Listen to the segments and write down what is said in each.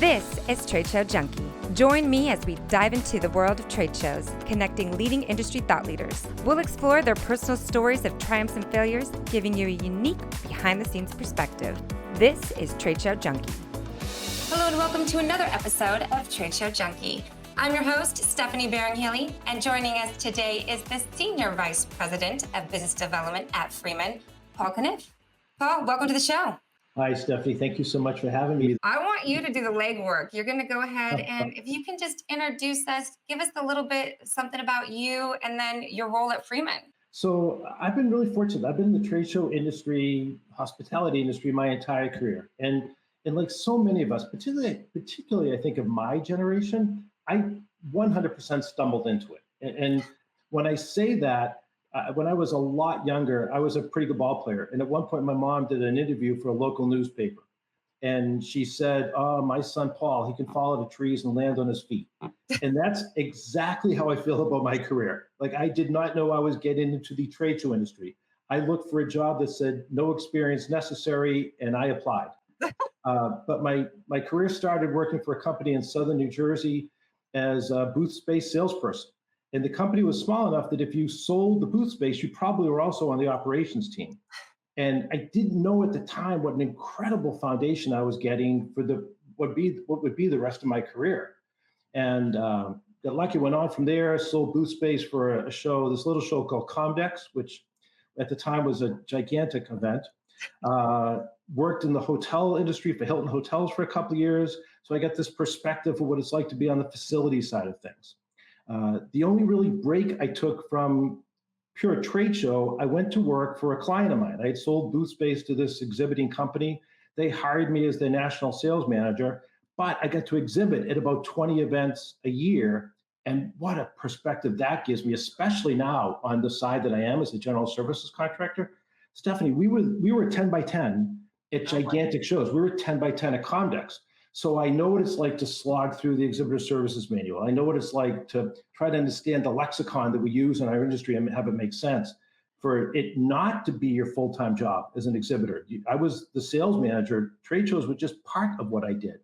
This is Trade Show Junkie. Join me as we dive into the world of trade shows, connecting leading industry thought leaders. We'll explore their personal stories of triumphs and failures, giving you a unique behind-the-scenes perspective. This is Trade Show Junkie. Hello and welcome to another episode of Trade Show Junkie. I'm your host, Stephanie Baring-Haley, and joining us today is the Senior Vice President of Business Development at Freeman, Paul Cunniffe. Paul, welcome to the show. Hi, Stephanie. Thank you so much for having me. I want you to do the legwork. You're going to go ahead and if you can just introduce us, give us a little bit something about you and then your role at Freeman. So I've been really fortunate. I've been in the trade show industry, hospitality industry my entire career. And like so many of us, particularly I think of my generation, I 100% stumbled into it. And when I say that, when I was a lot younger, I was a pretty good ball player. And at one point, my mom did an interview for a local newspaper. And she said, "Oh, my son, Paul, he can fall out of trees and land on his feet." And that's exactly how I feel about my career. Like, I did not know I was getting into the trade show industry. I looked for a job that said no experience necessary, and I applied. But my career started working for a company in Southern New Jersey as a booth space salesperson. And the company was small enough that if you sold the booth space, you probably were also on the operations team. And I didn't know at the time what an incredible foundation I was getting for what would be the rest of my career. And got lucky, went on from there, sold booth space for this little show called Comdex, which at the time was a gigantic event. Worked in the hotel industry for Hilton Hotels for a couple of years. So I got this perspective of what it's like to be on the facility side of things. The only really break I took from pure trade show, I went to work for a client of mine. I had sold booth space to this exhibiting company. They hired me as their national sales manager, but I got to exhibit at about 20 events a year. And what a perspective that gives me, especially now on the side that I am as a general services contractor. Stephanie, we were 10 by 10 at gigantic shows. We were 10 by 10 at Comdex. So I know what it's like to slog through the exhibitor services manual. I know what it's like to try to understand the lexicon that we use in our industry and have it make sense. For it not to be your full-time job as an exhibitor. I was the sales manager. Trade shows were just part of what I did.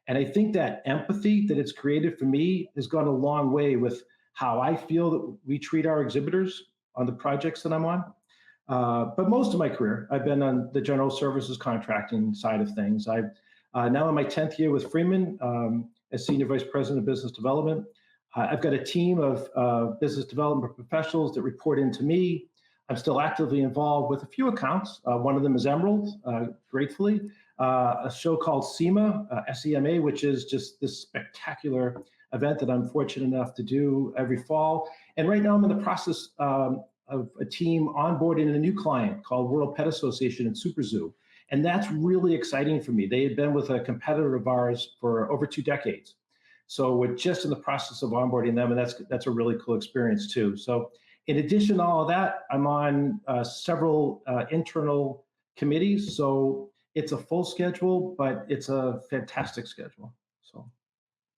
And I think that empathy that it's created for me has gone a long way with how I feel that we treat our exhibitors on the projects that I'm on. But most of my career, I've been on the general services contracting side of things. I've now in my 10th year with Freeman as Senior Vice President of Business Development. I've got a team of business development professionals that report into me. I'm still actively involved with a few accounts. One of them is Emerald, gratefully. A show called SEMA, SEMA, which is just this spectacular event that I'm fortunate enough to do every fall. And right now I'm in the process of a team onboarding a new client called World Pet Association and Super Zoo. And that's really exciting for me. They had been with a competitor of ours for over 2 decades. So we're just in the process of onboarding them, and that's a really cool experience too. So in addition to all of that, I'm on several internal committees. So it's a full schedule, but it's a fantastic schedule. So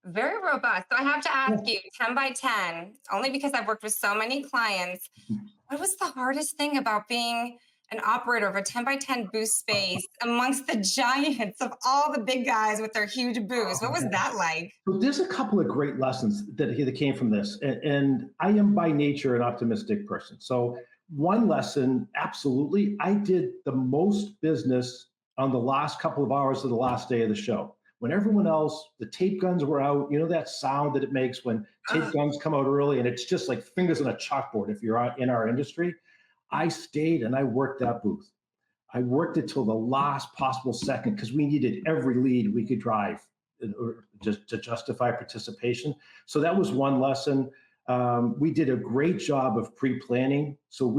very robust. So I have to ask you, 10 by 10, only because I've worked with so many clients, what was the hardest thing about being an operator of a 10 by 10 booth space amongst the giants of all the big guys with their huge booths? What was that like? So there's a couple of great lessons that came from this. And I am by nature an optimistic person. So one lesson, absolutely, I did the most business on the last couple of hours of the last day of the show. When everyone else, the tape guns were out, you know that sound that it makes when tape guns come out early, and it's just like fingers on a chalkboard if you're in our industry. I stayed and I worked that booth. I worked it till the last possible second because we needed every lead we could drive just to justify participation. So that was one lesson. We did a great job of pre-planning. So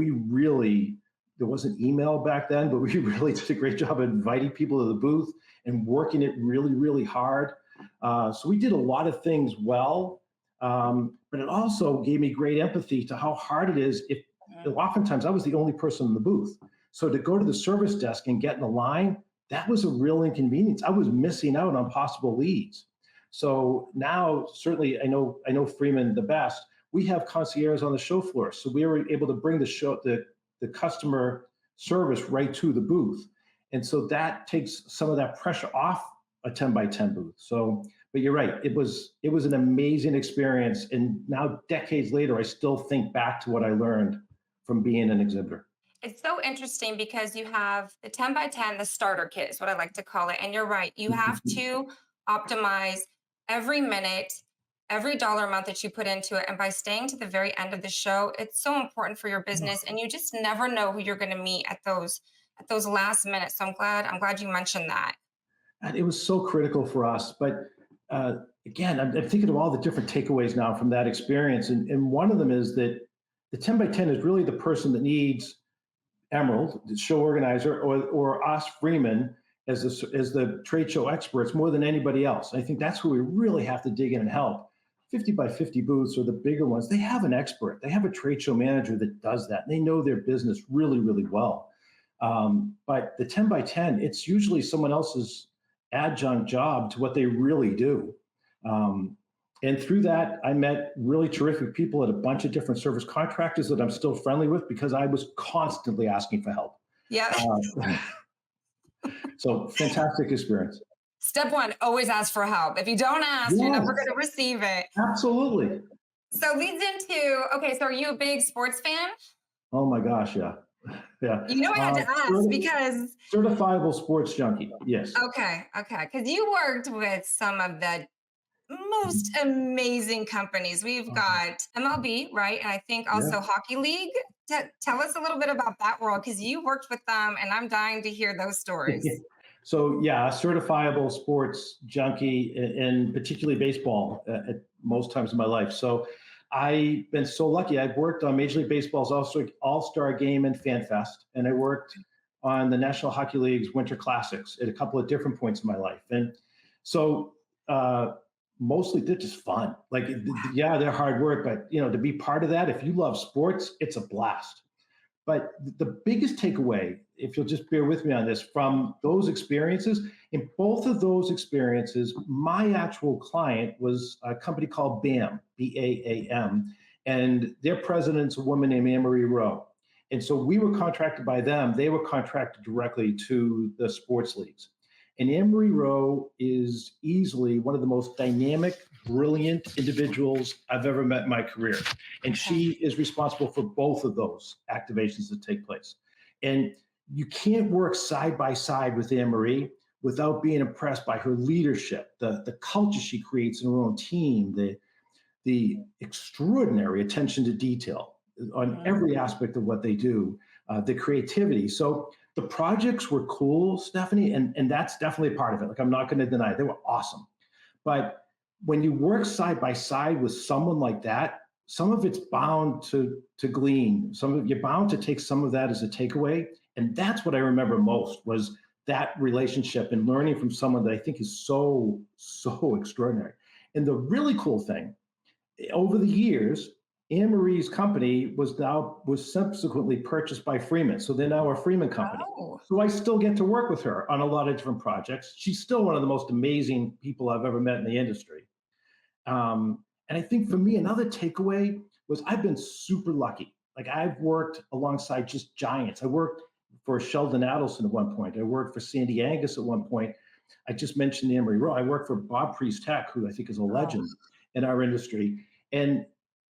there wasn't email back then, but we really did a great job of inviting people to the booth and working it really, really hard. So we did a lot of things well, but it also gave me great empathy to how hard it is oftentimes I was the only person in the booth. So to go to the service desk and get in the line, that was a real inconvenience. I was missing out on possible leads. So now, certainly, I know Freeman the best. We have concierge on the show floor. So we were able to bring the customer service right to the booth. And so that takes some of that pressure off a 10 by 10 booth. So, but you're right. It was an amazing experience. And now decades later, I still think back to what I learned from being an exhibitor. It's so interesting because you have the 10 by 10, the starter kit is what I like to call it. And you're right, you have to optimize every minute, every dollar amount that you put into it. And by staying to the very end of the show, it's so important for your business. And you just never know who you're going to meet at those last minutes. So I'm glad you mentioned that. And it was so critical for us. But again, I'm thinking of all the different takeaways now from that experience. And one of them is that the 10 by 10 is really the person that needs Emerald, the show organizer, or us, Freeman, as the trade show experts more than anybody else. I think that's where we really have to dig in and help. 50 by 50 booths or the bigger ones, they have an expert. They have a trade show manager that does that. And they know their business really, really well. But the 10 by 10, it's usually someone else's adjunct job to what they really do. Um, and through that, I met really terrific people at a bunch of different service contractors that I'm still friendly with because I was constantly asking for help. Yeah. So fantastic experience. Step one, always ask for help. If you don't ask, you're never going to receive it. Absolutely. So leads into, okay, so are you a big sports fan? Oh my gosh, yeah. Yeah. You know, I had to ask because certifiable sports junkie. Yes. okay, because you worked with some of the most amazing companies. We've got MLB, right? And I think also Yeah. Hockey League. Tell us a little bit about that world because you worked with them and I'm dying to hear those stories. So yeah, a certifiable sports junkie, and particularly baseball at most times in my life. So I've been so lucky. I've worked on Major League Baseball's All-Star Game and Fan Fest, and I worked on the National Hockey League's Winter Classics at a couple of different points in my life. And so mostly they're just fun. Like, yeah, they're hard work, but to be part of that, if you love sports, it's a blast. But the biggest takeaway, if you'll just bear with me on this, from those experiences, in both of those experiences, my actual client was a company called BAM, BAAM, and their president's a woman named Anne-Marie Rowe. And so we were contracted by them. They were contracted directly to the sports leagues. And Anne-Marie Rowe is easily one of the most dynamic, brilliant individuals I've ever met in my career. And she is responsible for both of those activations that take place. And you can't work side by side with Anne-Marie without being impressed by her leadership, the culture she creates in her own team, the extraordinary attention to detail on every aspect of what they do, the creativity. So the projects were cool, Stephanie, and that's definitely a part of it. Like, I'm not going to deny it. They were awesome. But when you work side by side with someone like that, some of it's bound to glean. You're bound to take some of that as a takeaway. And that's what I remember most, was that relationship and learning from someone that I think is so, so extraordinary. And the really cool thing, over the years, Anne-Marie's company was subsequently purchased by Freeman. So they're now a Freeman company. Oh. So I still get to work with her on a lot of different projects. She's still one of the most amazing people I've ever met in the industry. And I think for me, another takeaway was I've been super lucky. Like, I've worked alongside just giants. I worked for Sheldon Adelson at one point. I worked for Sandy Angus at one point. I just mentioned Anne-Marie Rowe. I worked for Bob Priest-Tech, who I think is a legend in our industry. And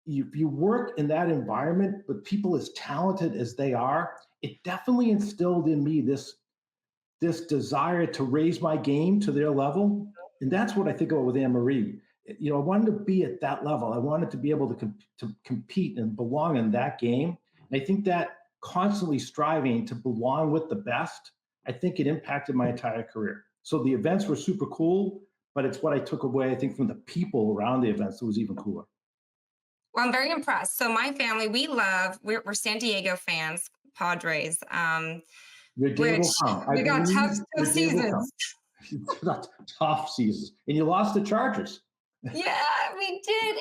you work in that environment with people as talented as they are, it definitely instilled in me this desire to raise my game to their level. And that's what I think about with Anne-Marie. I wanted to be at that level. I wanted to be able to compete and belong in that game. And I think that constantly striving to belong with the best, I think it impacted my entire career. So the events were super cool, but it's what I took away, I think, from the people around the events that was even cooler. Well, I'm very impressed. So my family, we're San Diego fans, Padres. Your day will come. We got tough seasons. Tough seasons. And you lost the Chargers. Yeah, we did.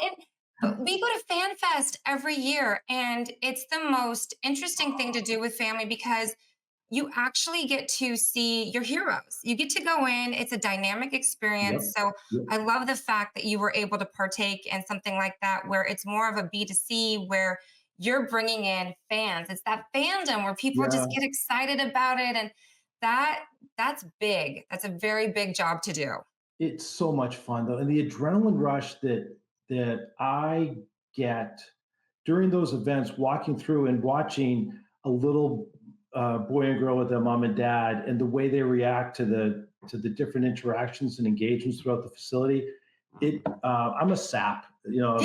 And we go to Fan Fest every year, and it's the most interesting thing to do with family because you actually get to see your heroes. You get to go in. It's a dynamic experience. So I love the fact that you were able to partake in something like that, where it's more of a B2C, where you're bringing in fans. It's that fandom where people just get excited about it. And That that's big. That's a very big job to do. It's so much fun though, and the adrenaline rush that I get during those events, walking through and watching a little boy and girl with their mom and dad, and the way they react to the different interactions and engagements throughout the facility. I'm a sap. Yeah.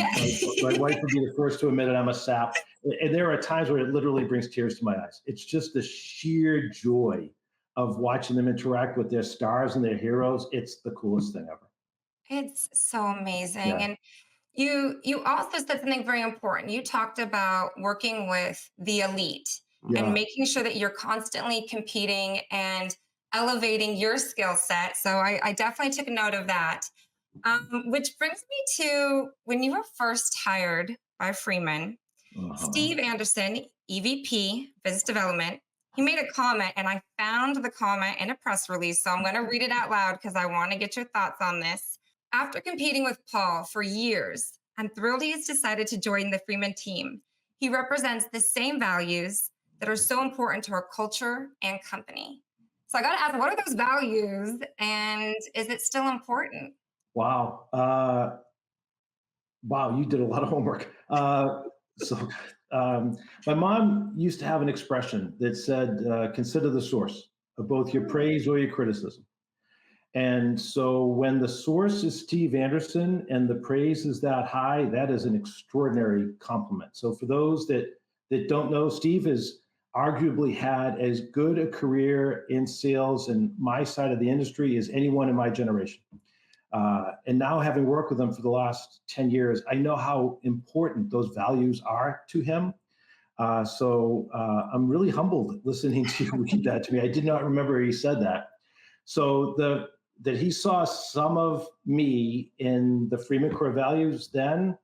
My wife would be the first to admit it. I'm a sap, and there are times where it literally brings tears to my eyes. It's just the sheer joy of watching them interact with their stars and their heroes. It's the coolest thing ever. It's so amazing. Yeah, And you also said something very important. You talked about working with the elite and yeah. making sure that you're constantly competing and elevating your skill set. So I definitely took note of that. Which brings me to when you were first hired by Freeman, Uh-huh. Steve Anderson, EVP, Business Development, he made a comment, and I found the comment in a press release. So I'm going to read it out loud because I want to get your thoughts on this. After competing with Paul for years, I'm thrilled he has decided to join the Freeman team. He represents the same values that are so important to our culture and company. So I got to ask, what are those values, and is it still important? Wow. Wow, you did a lot of homework. So, my mom used to have an expression that said, consider the source of both your praise or your criticism. And so, when the source is Steve Anderson and the praise is that high, that is an extraordinary compliment. So, for those that don't know, Steve has arguably had as good a career in sales and my side of the industry as anyone in my generation. And now, having worked with him for the last 10 years, I know how important those values are to him. I'm really humbled listening to you read that to me. I did not remember he said that. So that he saw some of me in the Freeman core values then,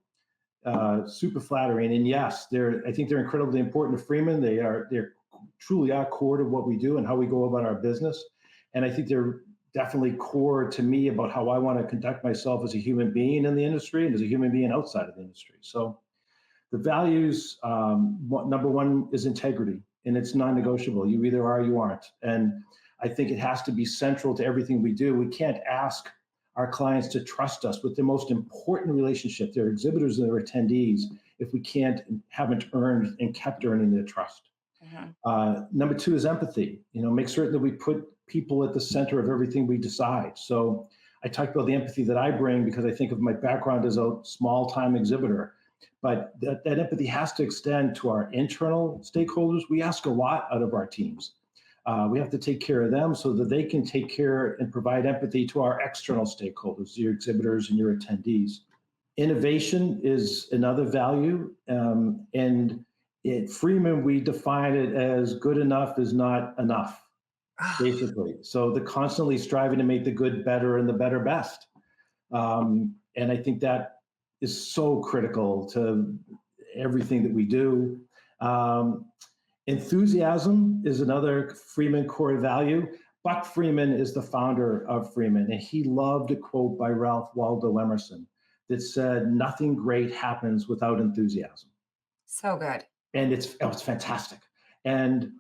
super flattering. And yes, I think they're incredibly important to Freeman. They're truly are core to what we do and how we go about our business. And I think they're definitely core to me about how I want to conduct myself as a human being in the industry and as a human being outside of the industry. So the values, number one is integrity, and it's non-negotiable. You either are or you aren't. And I think it has to be central to everything we do. We can't ask our clients to trust us with the most important relationship, their exhibitors and their attendees, if we haven't earned and kept earning their trust. Mhm. Number two is empathy. Make certain that we put people at the center of everything we decide. So I talked about the empathy that I bring because I think of my background as a small-time exhibitor, but that empathy has to extend to our internal stakeholders. We ask a lot out of our teams. We have to take care of them so that they can take care and provide empathy to our external stakeholders, your exhibitors and your attendees. Innovation is another value, and at Freeman, we define it as good enough is not enough, basically. So the constantly striving to make the good better and the better best. And I think that is so critical to everything that we do. Enthusiasm is another Freeman core value. Buck Freeman is the founder of Freeman, and he loved a quote by Ralph Waldo Emerson that said, "Nothing great happens without enthusiasm." So good. And it's fantastic. And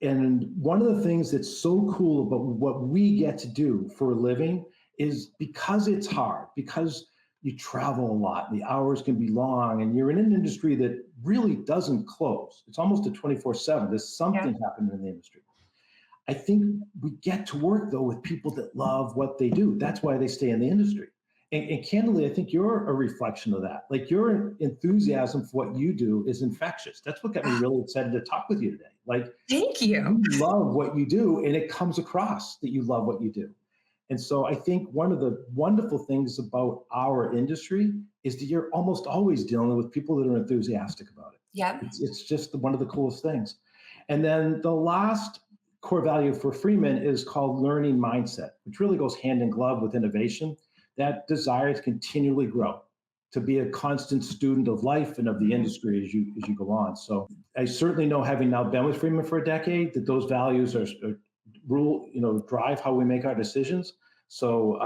one of the things that's so cool about what we get to do for a living is because it's hard, because you travel a lot, the hours can be long, and you're in an industry that really doesn't close. It's almost a 24/7. There's something happening in the industry. I think we get to work though with people that love what they do. That's why they stay in the industry. And candidly, I think you're a reflection of that. Like your enthusiasm for what you do is infectious. That's what got me really excited to talk with you today. Like Thank you you. love what you do, and it comes across that you love what you do. And so I think one of the wonderful things about our industry is that you're almost always dealing with people that are enthusiastic about it. Yep. It's just one of the coolest things. And then the last core value for Freeman is called learning mindset, which really goes hand in glove with innovation, that desire to continually grow, to be a constant student of life and of the industry as you go on. So I certainly know, having now been with Freeman for a decade, that those values are drive how we make our decisions. So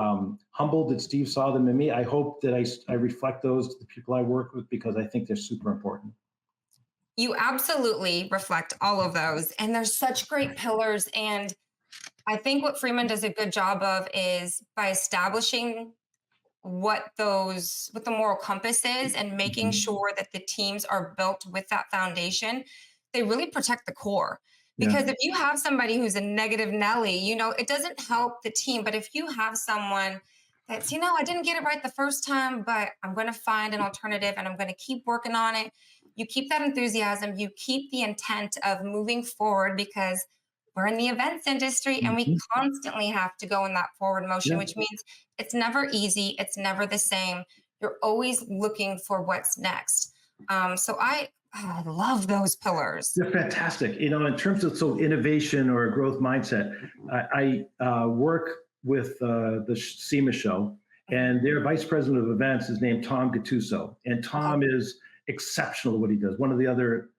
humbled that Steve saw them in me. I hope that I reflect those to the people I work with, because I think they're super important. You absolutely reflect all of those. And there's such great pillars. And I think what Freeman does a good job of is by establishing what the moral compass is and making Mhm. sure that the teams are built with that foundation, they really protect the core. Yeah. Because if you have somebody who's a negative Nelly, it doesn't help the team. But if you have someone that's, I didn't get it right the first time, but I'm going to find an alternative and I'm going to keep working on it. You keep that enthusiasm, you keep the intent of moving forward because we're in the events industry and we Mhm. constantly have to go in that forward motion, Yeah. which means it's never easy. It's never the same. You're always looking for what's next. So I love those pillars. They're fantastic. In terms of innovation or a growth mindset, I work with the SEMA show, Mhm. and their vice president of events is named Tom Gattuso, and Okay. Tom is exceptional at what he does. One of the other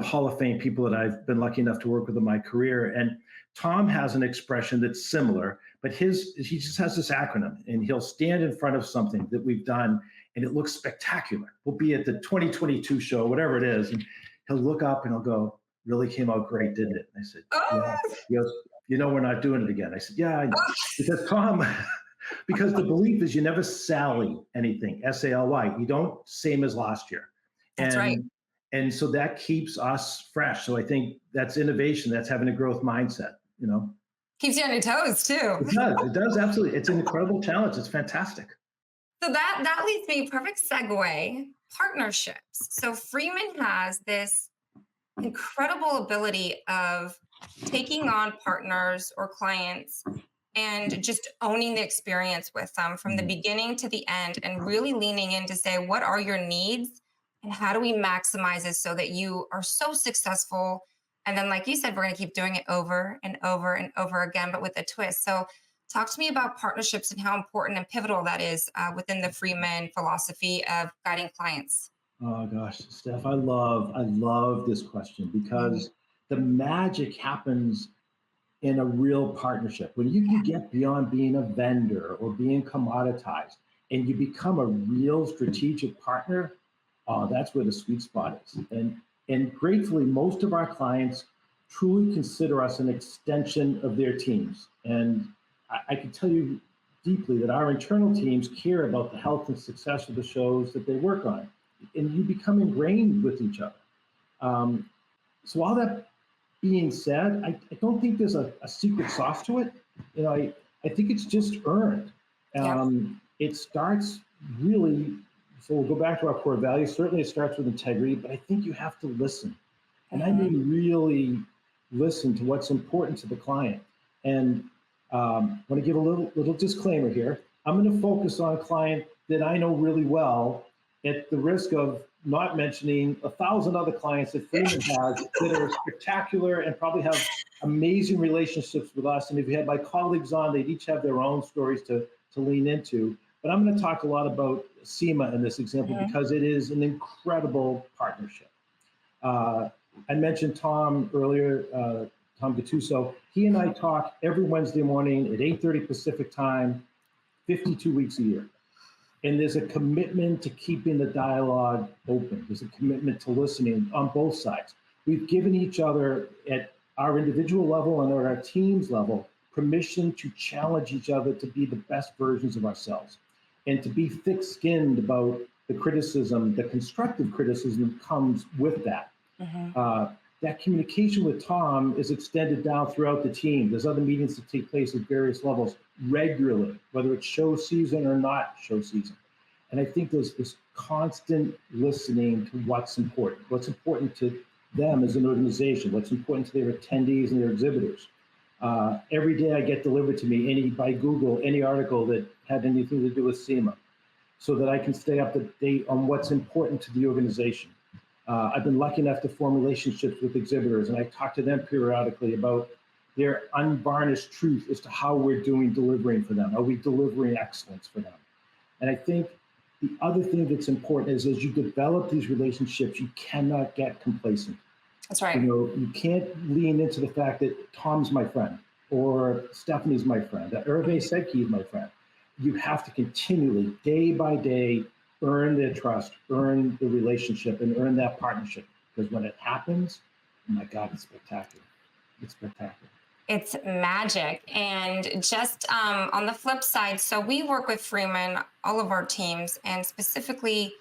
Hall of Fame people that I've been lucky enough to work with in my career. And Tom has an expression that's similar, but he just has this acronym, and he'll stand in front of something that we've done, and it looks spectacular. We'll be at the 2022 show, whatever it is, and he'll look up and he'll go, "Really came out great, didn't it?" And I said, "Yeah." Oh, He goes, "We're not doing it again." I said, "Yeah, I know." oh, Because Tom, because the belief is you never sally anything, SALY. You don't same as last year. that's right. And so that keeps us fresh. So I think that's innovation. That's having a growth mindset. Keeps you on your toes too. It does absolutely. It's an incredible challenge. It's fantastic. So that leads me perfect segue. Partnerships. So Freeman has this incredible ability of taking on partners or clients and just owning the experience with them from the Mhm. beginning to the end and really leaning in to say, what are your needs and how do we maximize it so that you are so successful? And then, like you said, we're going to keep doing it over and over and over again, but with a twist. So, talk to me about partnerships and how important and pivotal that is within the Freeman philosophy of guiding clients. Oh gosh, Steph, I love this question Mhm. because the magic happens in a real partnership. When you can get beyond being a vendor or being commoditized and you become a real strategic partner, that's where the sweet spot is. And gratefully, most of our clients truly consider us an extension of their teams. And I can tell you deeply that our internal teams care about the health and success of the shows that they work on. And you become ingrained with each other. Um, so all that being said, I don't think there's a secret sauce to it. I think it's just earned. Yep. It starts really, so we'll go back to our core values. Certainly, it starts with integrity, but I think you have to listen. And I Mhm. mean, really listen to what's important to the client. And I want to give a little disclaimer here. I'm going to focus on a client that I know really well at the risk of not mentioning 1,000 other clients that Freeman has that are spectacular and probably have amazing relationships with us. And if you had my colleagues on, they'd each have their own stories to lean into. But I'm going to talk a lot about SEMA in this example Mhm. because it is an incredible partnership. Uh, I mentioned Tom earlier, Tom Gattuso. He and I talk every Wednesday morning at 8:30 Pacific time, 52 weeks a year. And there's a commitment to keeping the dialogue open. There's a commitment to listening on both sides. We've given each other at our individual level and at our team's level permission to challenge each other to be the best versions of ourselves and to be thick-skinned about the criticism, the constructive criticism that comes with that. Mhm. Uh, that communication with Tom is extended down throughout the team. There's other meetings that take place at various levels regularly, whether it's show season or not show season. And I think there's this constant listening to what's important to them as an organization, what's important to their attendees and their exhibitors. Every day I get delivered to me by Google any article that had anything to do with SEMA so that I can stay up to date on what's important to the organization. I've been lucky enough to form relationships with exhibitors, and I talk to them periodically about their unvarnished truth as to how we're doing delivering for them. Are we delivering excellence for them? And I think the other thing that's important is as you develop these relationships, you cannot get complacent. That's right. You can't lean into the fact that Tom's my friend or Stephanie's my friend, that Hervé Sedki is my friend. You have to continually, day by day, earn their trust, earn the relationship, and earn that partnership. Because when it happens, oh my God, it's spectacular. It's spectacular. It's magic. And just on the flip side, so we work with Freeman, all of our teams, and specifically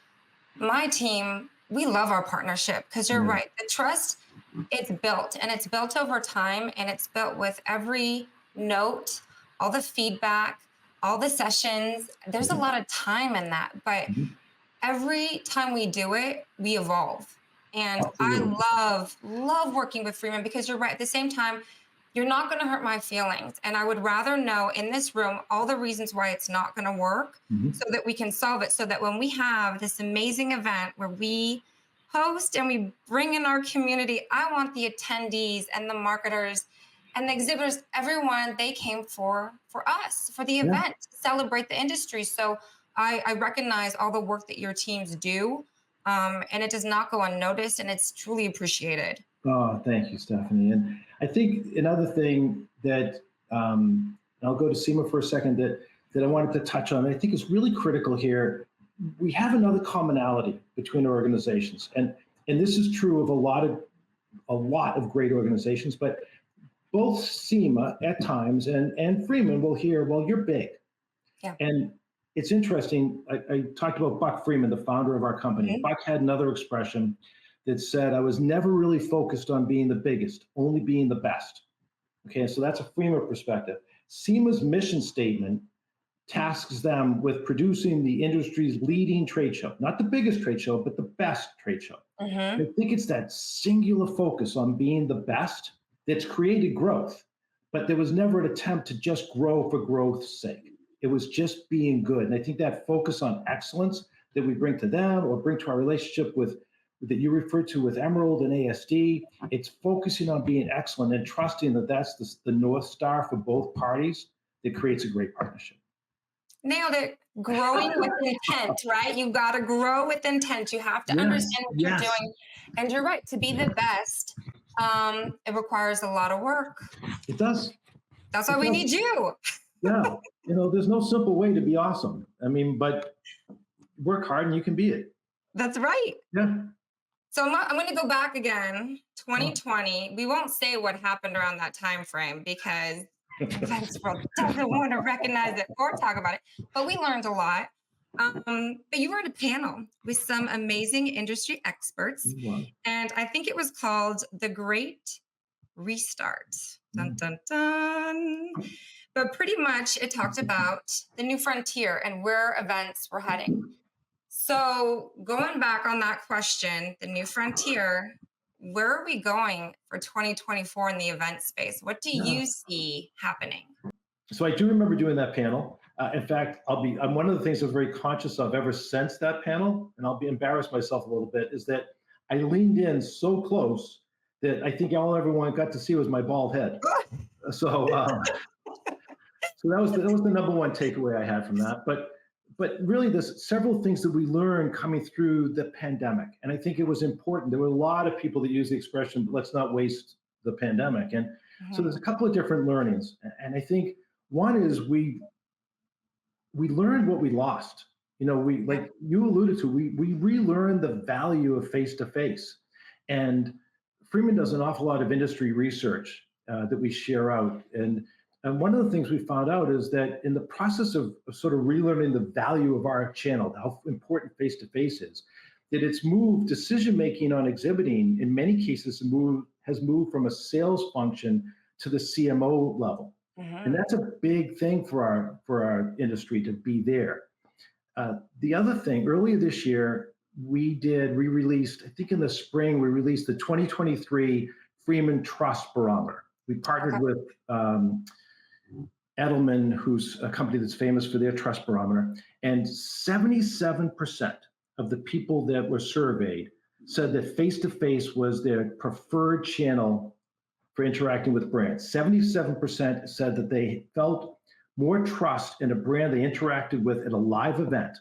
my team, we love our partnership because you're Yeah. right. The trust, it's built and it's built over time and it's built with every note, all the feedback, all the sessions. There's a Mhm. lot of time in that, but Mhm. every time we do it, we evolve. And I Absolutely. love working with Freeman because you're right. At the same time, you're not going to hurt my feelings. And I would rather know in this room all the reasons why it's not going to work Mhm. so that we can solve it. So that when we have this amazing event where we host and we bring in our community, I want the attendees and the marketers and the exhibitors, everyone, they came for us, for the Yeah. event, to celebrate the industry. So I recognize all the work that your teams do, and it does not go unnoticed, and it's truly appreciated. Oh, thank you, Stephanie. And I think another thing that I'll go to SEMA for a second that I wanted to touch on. I think is really critical here. We have another commonality between our organizations, and this is true of a lot of great organizations, but both SEMA at times and Freeman will hear, well, you're big. Yeah. And it's interesting. I talked about Buck Freeman, the founder of our company. Mhm. Buck had another expression that said, I was never really focused on being the biggest, only being the best. Okay, so that's a Freeman perspective. SEMA's mission statement tasks them with producing the industry's leading trade show, not the biggest trade show, but the best trade show. I Mhm. think it's that singular focus on being the best that's created growth. But there was never an attempt to just grow for growth's sake. It was just being good. And I think that focus on excellence that we bring to them or bring to our relationship with that you referred to with Emerald and ASD, it's focusing on being excellent and trusting that that's the North Star for both parties that creates a great partnership. Nailed it. Growing with intent, right? You got to grow with intent. You have to Yes, understand what you're yes, doing. And you're right, to be the best, it requires a lot of work. it does. That's why It we does. need you. Yeah. There's no simple way to be awesome. I mean, but work hard and you can be it. That's right. Yeah. So I'm going to go back again. 2020. We won't say what happened around that time frame because events world doesn't want to recognize it or talk about it. But we learned a lot. But you were at a panel with some amazing industry experts, Wow. and I think it was called The Great Restart. Dun dun dun. But pretty much it talked about the new frontier and where events were heading. So, going back on that question, the new frontier, where are we going for 2024 in the event space? What do Yeah. you see happening? So I do remember doing that panel. In fact, I'm one of the things I was very conscious of ever since that panel, and I'll be embarrassed myself a little bit, is that I leaned in so close that I think all everyone got to see was my bald head. So, so that was the number one takeaway I had from that. But really, there's several things that we learned coming through the pandemic, and I think it was important. There were a lot of people that use the expression, "Let's not waste the pandemic," and so there's a couple of different learnings, and I think one is we learned what we lost. We like you alluded to, we relearned the value of face to face, and Freeman does an awful lot of industry research that we share out, and one of the things we found out is that in the process of sort of relearning the value of our channel, how important face to face is, that it's moved decision making on exhibiting in many cases has moved from a sales function to the CMO level. And that's a big thing for our industry to be there. The other thing, earlier this year, we released, I think in the spring, we released the 2023 Freeman Trust Barometer. We partnered with Edelman, who's a company that's famous for their trust barometer, and 77% of the people that were surveyed said that face-to-face was their preferred channel for interacting with brands. 77% said that they felt more trust in a brand they interacted with at a live event.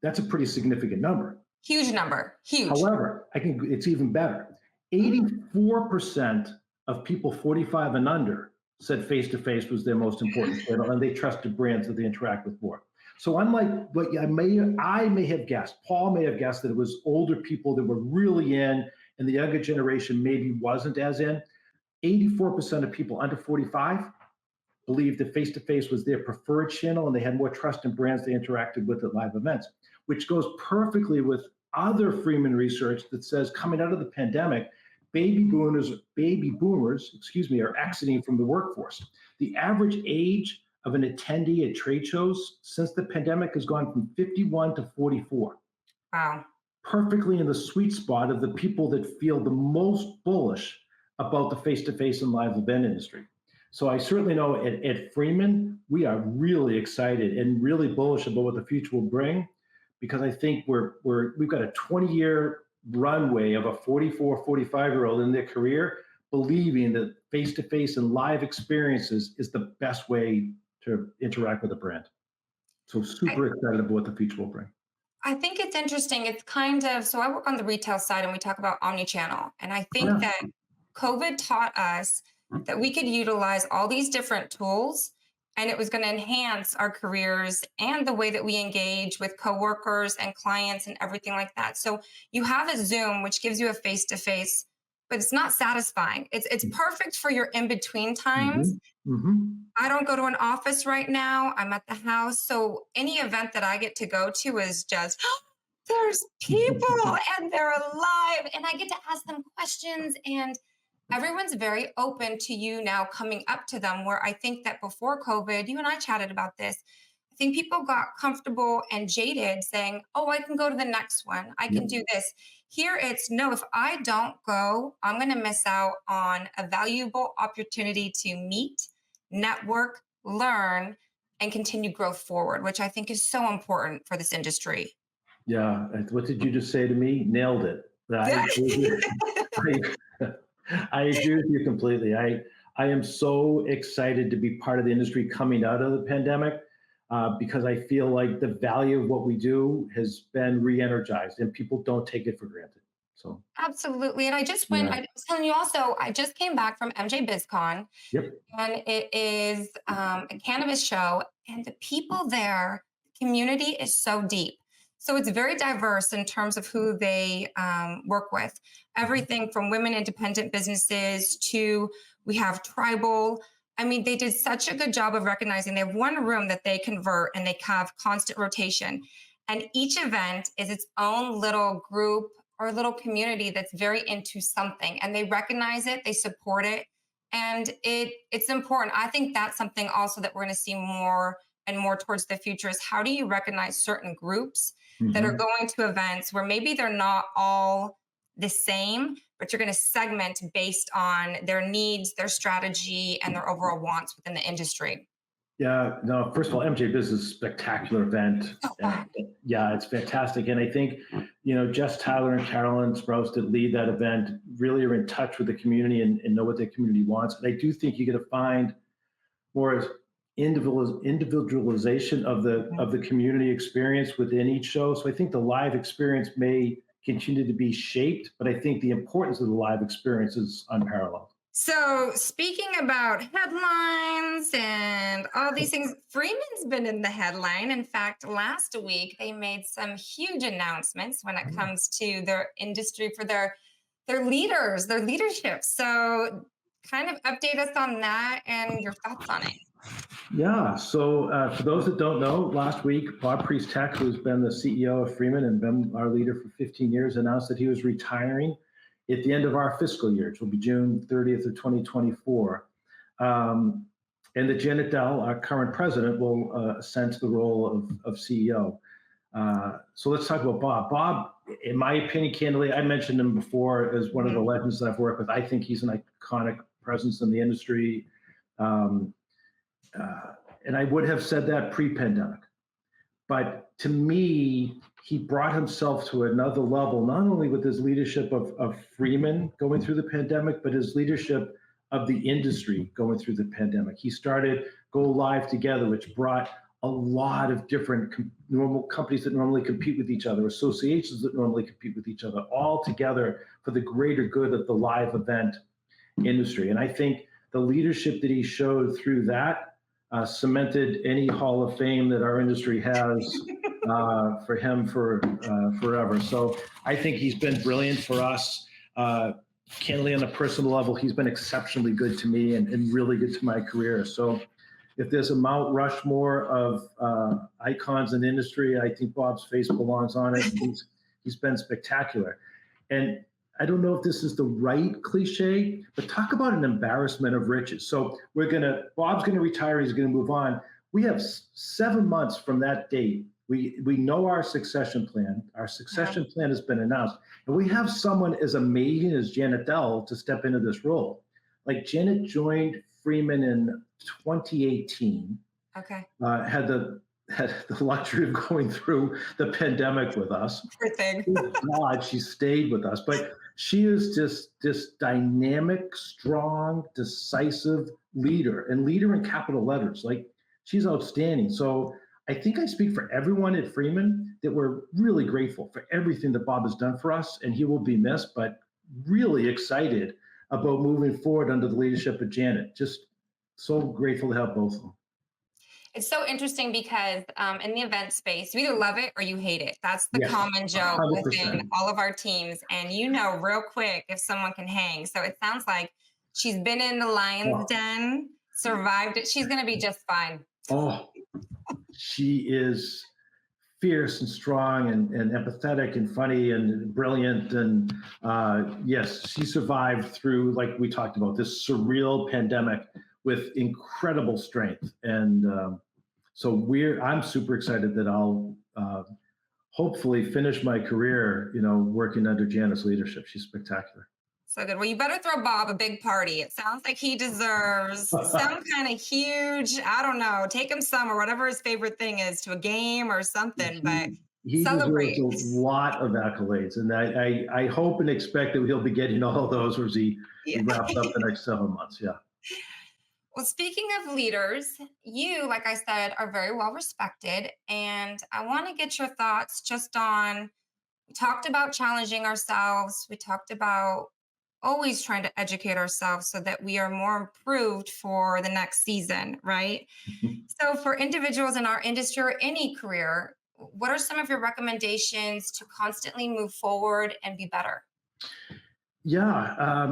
That's a pretty significant number. Huge number. Huge. However, it's even better. 84% of people 45 and under said face-to-face was their most important channel, and they trusted brands that they interact with more. So unlike what I may have guessed, Paul may have guessed that it was older people that were really in, and the younger generation maybe wasn't as in. 84% of people under 45 believed that face-to-face was their preferred channel, and they had more trust in brands they interacted with at live events, which goes perfectly with other Freeman research that says coming out of the pandemic, baby boomers, are exiting from the workforce. The average age of an attendee at trade shows since the pandemic has gone from 51 to 44. Wow. Perfectly in the sweet spot of the people that feel the most bullish about the face-to-face and live event industry. So I certainly know at Freeman, we are really excited and really bullish about what the future will bring, because I think we've got a 20-year runway of a 44, 45-year-old in their career believing that face-to-face and live experiences is the best way to interact with a brand. So super excited about what the future will bring. I think it's interesting. It's kind of, so I work on the retail side and we talk about omni-channel. And I think that COVID taught us that we could utilize all these different tools, and it was going to enhance our careers and the way that we engage with coworkers and clients and everything like that. So you have a Zoom, which gives you a face-to-face, but it's not satisfying. It's perfect for your in-between times. I don't go to an office right now. I'm at the house. So any event that I get to go to is just, there's people and they're alive. And I get to ask them questions, and everyone's very open to you now coming up to them, where I think that before COVID, you and I chatted about this, I think people got comfortable and jaded saying, oh, I can go to the next one. I can do this. Here it's, no, if I don't go, I'm going to miss out on a valuable opportunity to meet, network, learn, and continue growth forward, which I think is so important for this industry. Yeah. What did you just say to me? Nailed it. I agree with you completely. I am so excited to be part of the industry coming out of the pandemic, because I feel like the value of what we do has been re-energized and people don't take it for granted. So absolutely. And I just went, I was telling you also, I just came back from MJ BizCon. Yep. And it is a cannabis show, and the people there, the community is so deep. So it's very diverse in terms of who they work with. Everything from women independent businesses to, we have tribal. I mean, they did such a good job of recognizing they have one room that they convert, and they have constant rotation. And each event is its own little group or little community that's very into something, and they recognize it, they support it. And it's important. I think that's something also that we're going to see more and more towards the future, is how do you recognize certain groups that are going to events where maybe they're not all the same, but you're going to segment based on their needs, their strategy, and their overall wants within the industry. Yeah, no, first of all, MJ Biz is a spectacular event. Yeah, it's fantastic. And I think, Jess Tyler and Carolyn Sprouse that lead that event really are in touch with the community and know what their community wants. And I do think you're going to find more individualization of the community experience within each show. So I think the live experience may continue to be shaped, but I think the importance of the live experience is unparalleled. So speaking about headlines and all these things, Freeman's been in the headline. In fact, last week, they made some huge announcements when it comes to their industry for their leaders, their leadership. So kind of update us on that and your thoughts on it. Yeah, so for those that don't know, last week, Bob Priest-Tech, who's been the CEO of Freeman and been our leader for 15 years, announced that he was retiring at the end of our fiscal year, which will be June 30th of 2024. And that Janet Dell, our current president, will ascend to the role of CEO. So let's talk about Bob. Bob, in my opinion, candidly, I mentioned him before as one of the legends that I've worked with. I think he's an iconic presence in the industry. And I would have said that pre-pandemic. But to me, he brought himself to another level, not only with his leadership of Freeman going through the pandemic, but his leadership of the industry going through the pandemic. He started Go Live Together, which brought a lot of different normal companies that normally compete with each other, associations that normally compete with each other, all together for the greater good of the live event industry. And I think the leadership that he showed through that cemented any Hall of Fame that our industry has for him for forever. So I think he's been brilliant for us. candidly, on a personal level, he's been exceptionally good to me and really good to my career. So if there's a Mount Rushmore of icons in the industry, I think Bob's face belongs on it. He's been spectacular. And I don't know if this is the right cliche, but talk about an embarrassment of riches. So Bob's gonna retire, he's gonna move on. We have 7 months from that date. We know our succession plan. Our succession plan has been announced. And we have someone as amazing as Janet Dell to step into this role. Like Janet joined Freeman in 2018. Okay. Had the luxury of going through the pandemic with us. Poor thing. God, she stayed with us. But she is just this dynamic, strong, decisive leader, and leader in capital letters. Like, she's outstanding. So I think I speak for everyone at Freeman that we're really grateful for everything that Bob has done for us, and he will be missed, but really excited about moving forward under the leadership of Janet. Just so grateful to have both of them. It's so interesting because in the event space, you either love it or you hate it. That's the Yes, common joke 100%. within all of our teams. And you know real quick if someone can hang. So it sounds like she's been in the lion's den, survived it. She's going to be just fine. Oh, she is fierce and strong and empathetic and funny and brilliant. And yes, she survived through, like we talked about, this surreal pandemic with incredible strength. And so I'm super excited that I'll hopefully finish my career, working under Janet's leadership. She's spectacular. So good. Well, you better throw Bob a big party. It sounds like he deserves some kind of huge, I don't know, take him somewhere, whatever his favorite thing is, to a game or something, but he celebrate. deserves a lot of accolades. And I hope and expect that he'll be getting all of those as he wraps up the next 7 months. Yeah. Well, speaking of leaders, you, like I said, are very well respected. And I want to get your thoughts just on, we talked about challenging ourselves. We talked about always trying to educate ourselves so that we are more improved for the next season, right? So for individuals in our industry or any career, what are some of your recommendations to constantly move forward and be better? Yeah.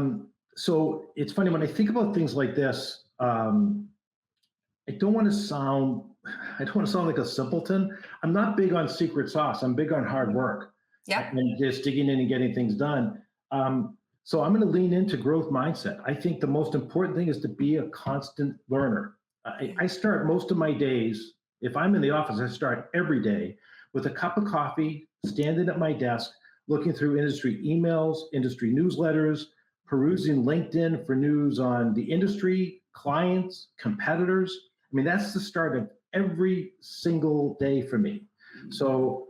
So it's funny when I think about things like this, I don't want to sound like a simpleton. I'm not big on secret sauce. I'm big on hard work. Yeah. And just digging in and getting things done. So I'm going to lean into growth mindset. I think the most important thing is to be a constant learner. I start most of my days, if I'm in the office, I start every day with a cup of coffee, standing at my desk, looking through industry emails, industry newsletters, perusing LinkedIn for news on the industry, clients, competitors. I mean, that's the start of every single day for me. So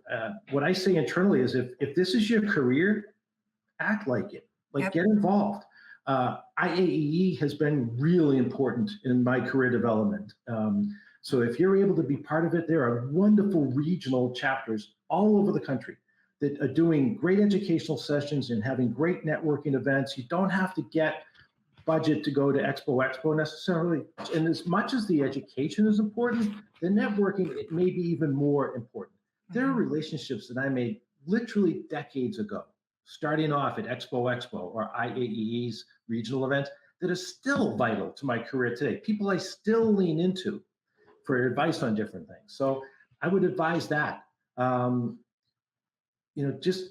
what I say internally is if this is your career, act like it. Get involved. IAEE has been really important in my career development. So if you're able to be part of it, there are wonderful regional chapters all over the country that are doing great educational sessions and having great networking events. You don't have to get budget to go to Expo necessarily. And as much as the education is important, the networking, it may be even more important. There are relationships that I made literally decades ago, starting off at Expo or IAEE's regional events, that are still vital to my career today. People I still lean into for advice on different things. So I would advise that. Just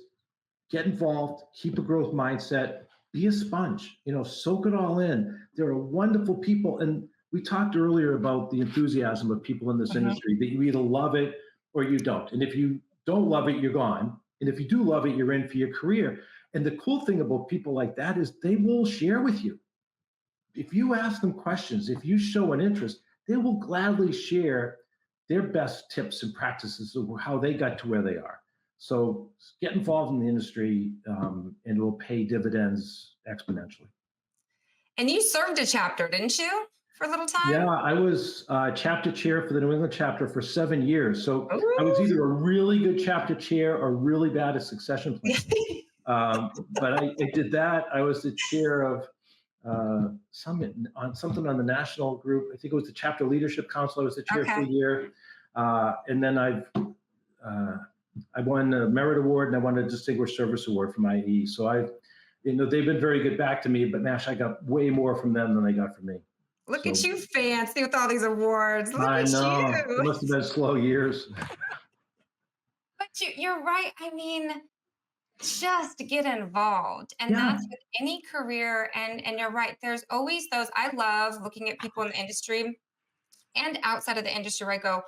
get involved, keep a growth mindset, be a sponge, soak it all in. There are wonderful people. And we talked earlier about the enthusiasm of people in this industry, that you either love it or you don't. And if you don't love it, you're gone. And if you do love it, you're in for your career. And the cool thing about people like that is they will share with you. If you ask them questions, if you show an interest, they will gladly share their best tips and practices of how they got to where they are. So get involved in the industry and it will pay dividends exponentially. And you served a chapter, didn't you, for a little time? Yeah, I was chapter chair for the New England chapter for 7 years. So I was either a really good chapter chair or really bad at succession planning. But I did that. I was the chair of something on the national group. I think it was the Chapter Leadership Council. I was the chair for a year. And then I won a merit award and I won a distinguished service award from IE. So they've been very good back to me, but Nash, I got way more from them than they got from me. Look So at you, fancy with all these awards. Look I at know it you. must have been slow years. But you're right. I mean, just get involved. And Yeah. that's with any career. And you're right. There's always those. I love looking at people in the industry and outside of the industry where I go,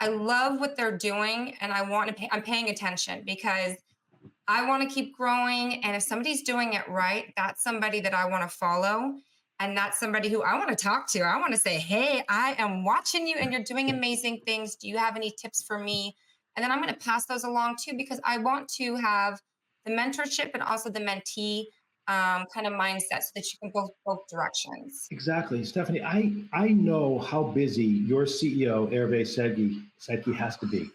I love what they're doing and I want to I'm paying attention because I want to keep growing. And if somebody's doing it right, that's somebody that I want to follow. And that's somebody who I want to talk to. I want to say, hey, I am watching you and you're doing amazing things. Do you have any tips for me? And then I'm going to pass those along too, because I want to have the mentorship and also the mentee kind of mindset so that you can go both directions. Exactly, Stephanie. I know how busy your CEO Hervé Sedgui has to be,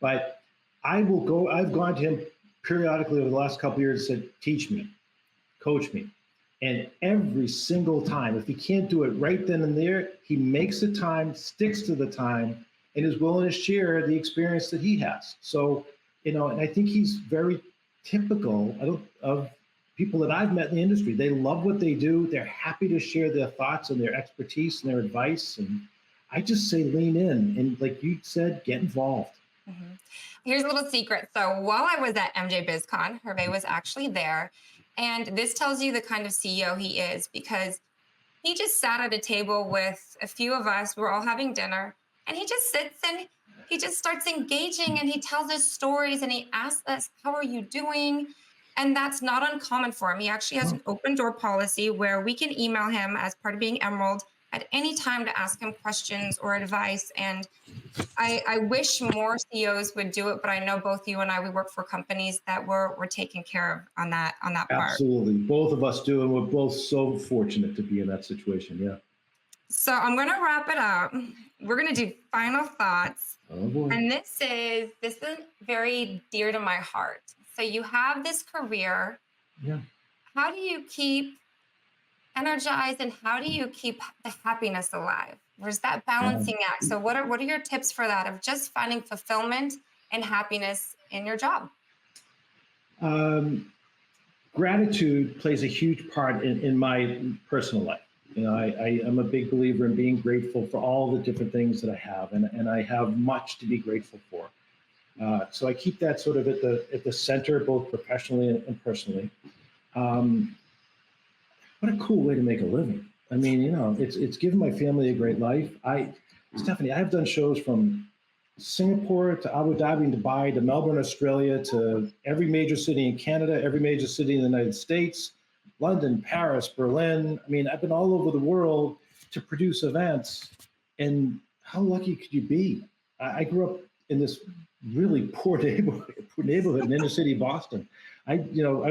but I will go. I've gone to him periodically over the last couple of years and said, "Teach me, coach me." And every single time, if he can't do it right then and there, he makes the time, sticks to the time, and is willing to share the experience that he has. So, and I think he's very typical of people that I've met in the industry. They love what they do. They're happy to share their thoughts and their expertise and their advice. And I just say lean in. And like you said, get involved. Mm-hmm. Here's a little secret. So while I was at MJ BizCon, Hervé was actually there. And this tells you the kind of CEO he is because he just sat at a table with a few of us. We were all having dinner. And he just sits and he just starts engaging and he tells us stories and he asks us, how are you doing? And that's not uncommon for him. He actually has an open door policy where we can email him as part of being Emerald at any time to ask him questions or advice. And I wish more CEOs would do it, but I know both you and I, we work for companies that we're taken care of on that part. Absolutely. Both of us do. And we're both so fortunate to be in that situation. Yeah. So I'm going to wrap it up. We're going to do final thoughts. Oh boy. And this is very dear to my heart. So you have this career. Yeah. How do you keep energized and how do you keep the happiness alive? Where's that balancing act? So what are your tips for that of just finding fulfillment and happiness in your job? Gratitude plays a huge part in my personal life. I am a big believer in being grateful for all the different things that I have, and I have much to be grateful for. So I keep that sort of at the center, both professionally and personally. What a cool way to make a living. I mean, it's given my family a great life. Stephanie, I've done shows from Singapore to Abu Dhabi and Dubai to Melbourne, Australia, to every major city in Canada, every major city in the United States, London, Paris, Berlin. I mean, I've been all over the world to produce events. And how lucky could you be? I grew up in this really poor neighborhood in inner city Boston. I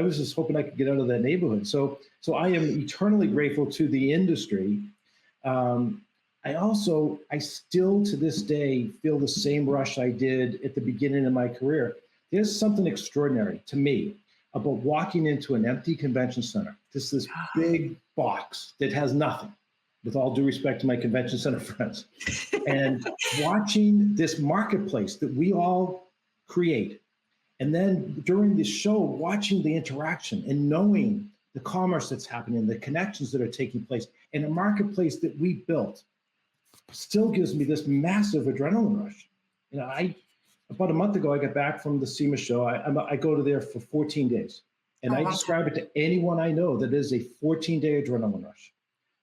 was just hoping I could get out of that neighborhood. So I am eternally grateful to the industry. I still to this day feel the same rush I did at the beginning of my career. There's something extraordinary to me about walking into an empty convention center, just this big box that has nothing, with all due respect to my convention center friends, and watching this marketplace that we all create. And then during the show, watching the interaction and knowing the commerce that's happening, the connections that are taking place in a marketplace that we built still gives me this massive adrenaline rush. About a month ago, I got back from the SEMA show. I go to there for 14 days. And I describe it to anyone I know that is a 14-day adrenaline rush.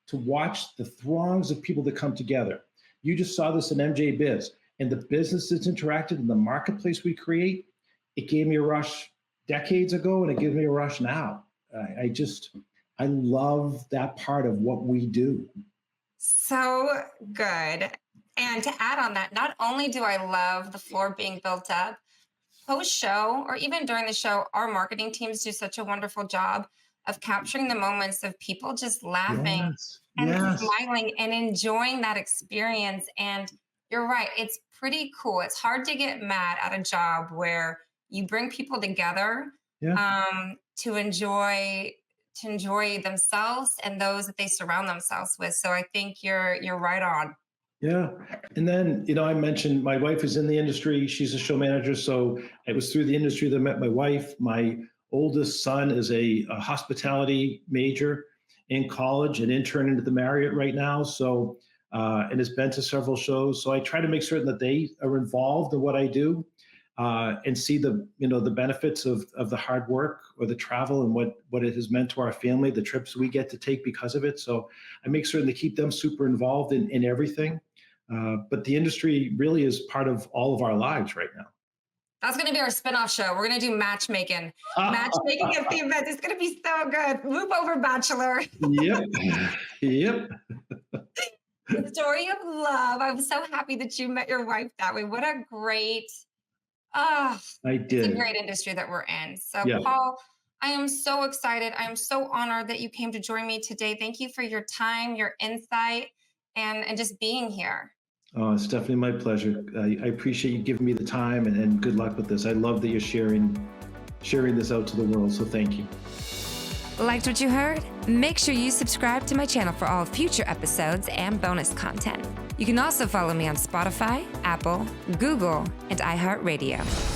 To watch the throngs of people that come together. You just saw this in MJ Biz, and the business that's interacted in the marketplace we create, it gave me a rush decades ago, and it gives me a rush now. I love that part of what we do. So good. And to add on that, not only do I love the floor being built up, post-show or even during the show, our marketing teams do such a wonderful job of capturing the moments of people just laughing and smiling and enjoying that experience. And you're right, it's pretty cool. It's hard to get mad at a job where you bring people together to enjoy themselves and those that they surround themselves with. So I think you're right on. Yeah. And then, I mentioned my wife is in the industry. She's a show manager. So it was through the industry that I met my wife. My oldest son is a hospitality major in college, an intern into the Marriott right now. So, and has been to several shows. So I try to make certain that they are involved in what I do, and see the benefits of the hard work or the travel and what it has meant to our family, the trips we get to take because of it. So I make certain to keep them super involved in everything. But the industry really is part of all of our lives right now. That's going to be our spinoff show. We're going to do matchmaking. Matchmaking at the event. It's going to be so good. Move over, Bachelor. Yep. Yep. The story of love. I'm so happy that you met your wife that way. What a great, ah, I it's did. a great industry that we're in. So, Yeah. Paul, I am so excited. I am so honored that you came to join me today. Thank you for your time, your insight, and just being here. Oh, it's definitely my pleasure. I appreciate you giving me the time, and good luck with this. I love that you're sharing this out to the world. So thank you. Liked what you heard? Make sure you subscribe to my channel for all future episodes and bonus content. You can also follow me on Spotify, Apple, Google, and iHeartRadio.